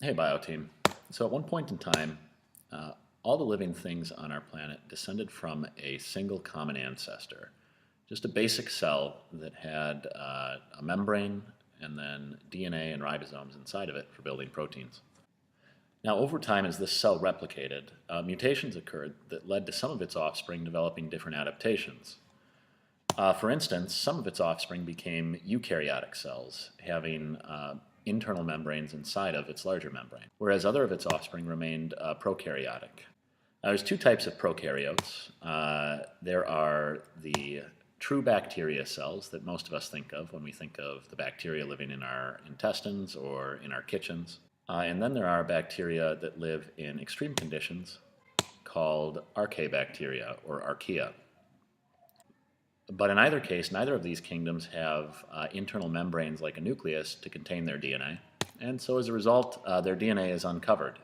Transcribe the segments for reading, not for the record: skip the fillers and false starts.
Hey, Bio Team. So at one point in time, uh, all the living things on our planet descended from a single common ancestor, just a basic cell that had a membrane and then DNA and ribosomes inside of it for building proteins. Now, over time, as this cell replicated, mutations occurred that led to some of its offspring developing different adaptations. For instance, some of its offspring became eukaryotic cells, having internal membranes inside of its larger membrane, whereas other of its offspring remained prokaryotic. Now, there's two types of prokaryotes. There are the true bacteria cells that most of us think of when we think of the bacteria living in our intestines or in our kitchens. And then there are bacteria that live in extreme conditions called archaebacteria or archaea. But in either case, neither of these kingdoms have internal membranes like a nucleus to contain their DNA. And so as a result, their DNA is uncovered,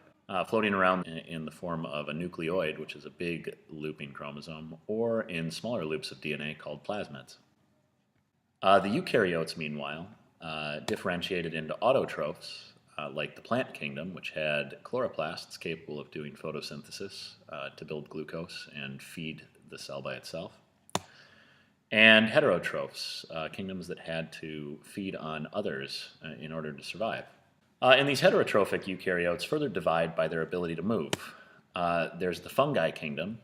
floating around in the form of a nucleoid, which is a big looping chromosome, or in smaller loops of DNA called plasmids. The eukaryotes, meanwhile, differentiated into autotrophs, like the plant kingdom, which had chloroplasts capable of doing photosynthesis to build glucose and feed the cell by itself, and heterotrophs, kingdoms that had to feed on others in order to survive. And these heterotrophic eukaryotes further divide by their ability to move. There's the fungi kingdom,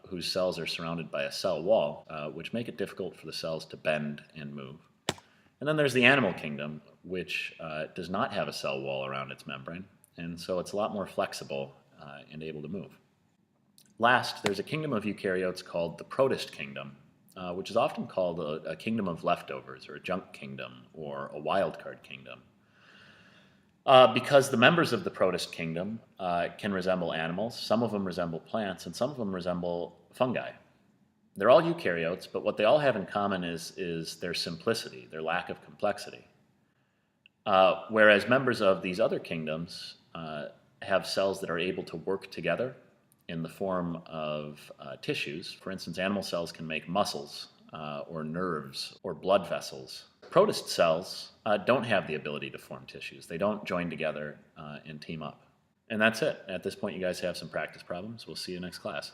whose cells are surrounded by a cell wall, which make it difficult for the cells to bend and move. And then there's the animal kingdom, which does not have a cell wall around its membrane, and so it's a lot more flexible and able to move. Last, there's a kingdom of eukaryotes called the Protist Kingdom, which is often called a kingdom of leftovers, or a junk kingdom, or a wildcard kingdom. Because the members of the Protist Kingdom can resemble animals, some of them resemble plants, and some of them resemble fungi. They're all eukaryotes, but what they all have in common is their simplicity, their lack of complexity. Whereas members of these other kingdoms have cells that are able to work together in the form of tissues. For instance, animal cells can make muscles or nerves or blood vessels. Protist cells don't have the ability to form tissues. They don't join together and team up. And that's it. At this point, you guys have some practice problems. We'll see you next class.